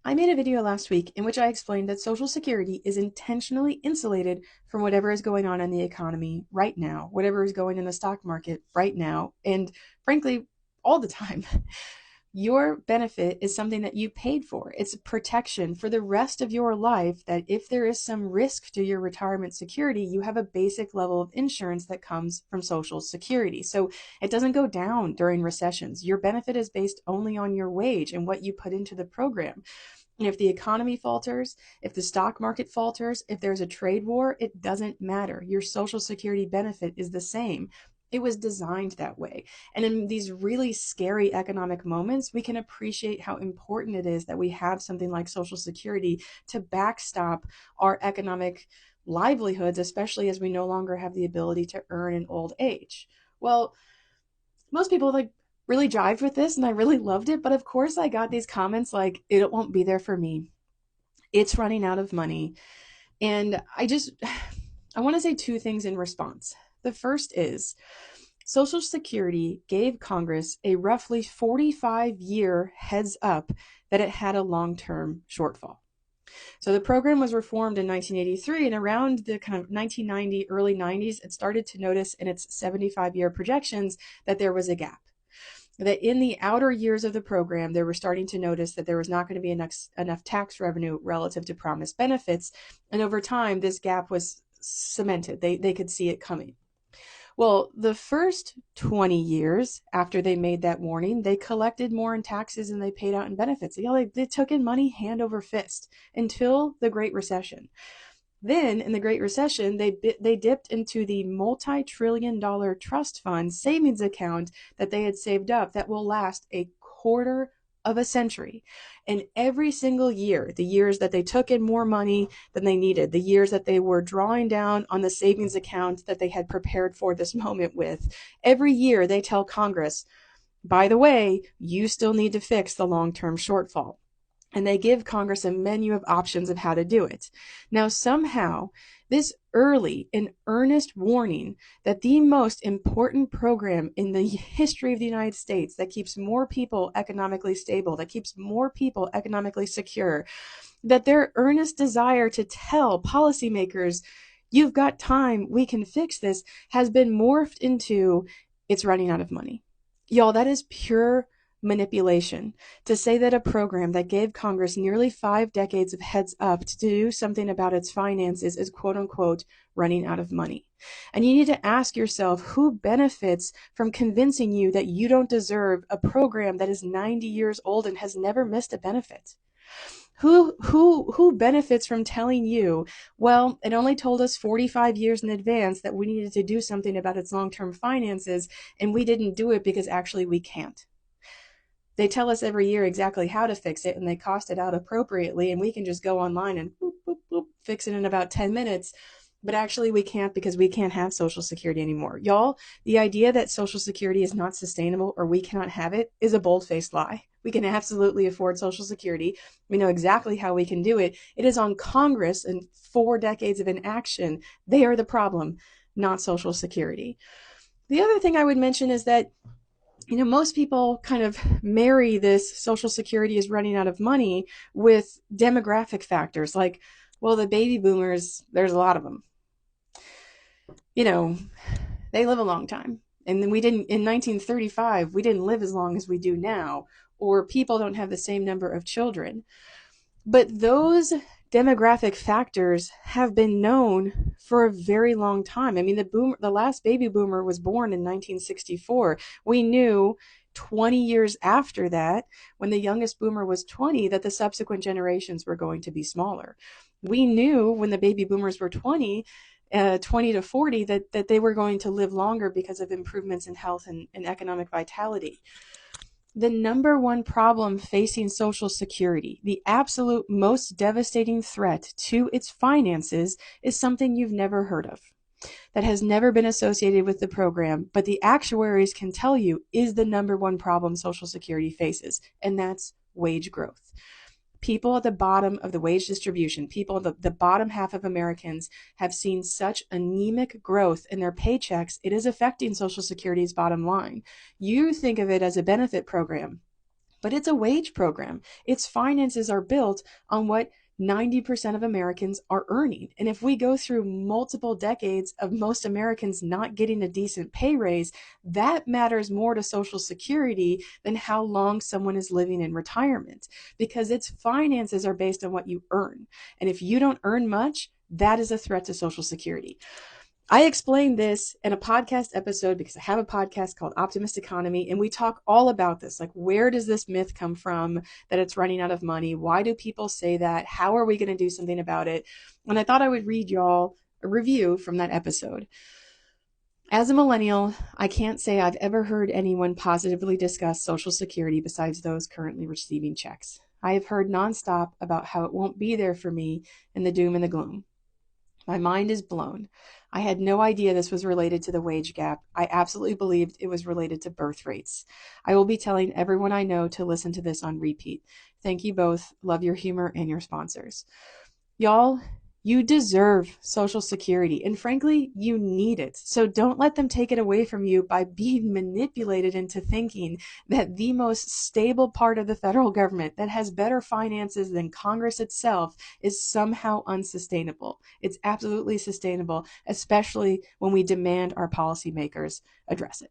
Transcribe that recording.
I made a video last week in which I explained that Social Security is intentionally insulated from whatever is going on in the economy right now, whatever is going in the stock market right now, and frankly, all the time. Your benefit is something that you paid for. It's protection for the rest of your life that if there is some risk to your retirement security, you have a basic level of insurance that comes from Social Security. So it doesn't go down during recessions. Your benefit is based only on your wage and what you put into the program. And if the economy falters, if the stock market falters, if there's a trade war, it doesn't matter. Your Social Security benefit is the same. It was designed that way. And in these really scary economic moments, we can appreciate how important it is that we have something like Social Security to backstop our economic livelihoods, especially as we no longer have the ability to earn in old age. Well, most people really jived with this and I really loved it. But of course, I got these comments like, it won't be there for me. It's running out of money. And I want to say two things in response. The first is Social Security gave Congress a roughly 45-year heads up that it had a long-term shortfall. So the program was reformed in 1983, and around the kind of 1990, early 90s, it started to notice in its 75-year projections that there was a gap. That in the outer years of the program, they were starting to notice that there was not going to be enough tax revenue relative to promised benefits. And over time, this gap was cemented. They could see it coming. Well, the first 20 years after they made that warning, they collected more in taxes than they paid out in benefits. They took in money hand over fist until the Great Recession. Then, in the Great Recession, they dipped into the multi-trillion-dollar trust fund savings account that they had saved up that will last a quarter of a century. And every single year, the years that they took in more money than they needed, the years that they were drawing down on the savings account that they had prepared for this moment with, every year they tell Congress, by the way, you still need to fix the long-term shortfall. And they give Congress a menu of options of how to do it. Now, somehow, this early and earnest warning that the most important program in the history of the United States that keeps more people economically stable, that keeps more people economically secure, that their earnest desire to tell policymakers, you've got time, we can fix this, has been morphed into, it's running out of money. Y'all, that is pure manipulation to say that a program that gave Congress nearly 5 decades of heads up to do something about its finances is quote unquote running out of money. And you need to ask yourself who benefits from convincing you that you don't deserve a program that is 90 years old and has never missed a benefit. Who benefits from telling you, well, it only told us 45 years in advance that we needed to do something about its long-term finances, and we didn't do it because actually we can't. They tell us every year exactly how to fix it, and they cost it out appropriately, and we can just go online and boop, boop, boop, fix it in about 10 minutes. But actually we can't because we can't have Social Security anymore. Y'all, the idea that Social Security is not sustainable or we cannot have it is a bold-faced lie. We can absolutely afford Social Security. We know exactly how we can do it. It is on Congress and 4 decades of inaction. They are the problem, not Social Security. The other thing I would mention is that most people kind of marry this Social Security is running out of money with demographic factors like, well, the baby boomers, there's a lot of them. They live a long time. And then in 1935, we didn't live as long as we do now, or people don't have the same number of children. But those demographic factors have been known for a very long time. I mean, the last baby boomer was born in 1964. We knew 20 years after that, when the youngest boomer was 20, that the subsequent generations were going to be smaller. We knew when the baby boomers were 20 to 40, that they were going to live longer because of improvements in health and economic vitality. The number one problem facing Social Security, the absolute most devastating threat to its finances, is something you've never heard of, that has never been associated with the program, but the actuaries can tell you is the number one problem Social Security faces, and that's wage growth. People at the bottom of the wage distribution, people at the bottom half of Americans, have seen such anemic growth in their paychecks, it is affecting Social Security's bottom line. You think of it as a benefit program. but it's a wage program. Its finances are built on what 90% of Americans are earning. And if we go through multiple decades of most Americans not getting a decent pay raise, that matters more to Social Security than how long someone is living in retirement, because its finances are based on what you earn. And if you don't earn much, that is a threat to Social Security. I explained this in a podcast episode because I have a podcast called Optimist Economy, and we talk all about this. Like, where does this myth come from that it's running out of money? Why do people say that? How are we going to do something about it? And I thought I would read y'all a review from that episode. As a millennial, I can't say I've ever heard anyone positively discuss Social Security besides those currently receiving checks. I have heard nonstop about how it won't be there for me in the doom and the gloom. My mind is blown. I had no idea this was related to the wage gap. I absolutely believed it was related to birth rates. I will be telling everyone I know to listen to this on repeat. Thank you both. Love your humor and your sponsors. Y'all, you deserve Social Security, and frankly, you need it. So don't let them take it away from you by being manipulated into thinking that the most stable part of the federal government that has better finances than Congress itself is somehow unsustainable. It's absolutely sustainable, especially when we demand our policymakers address it.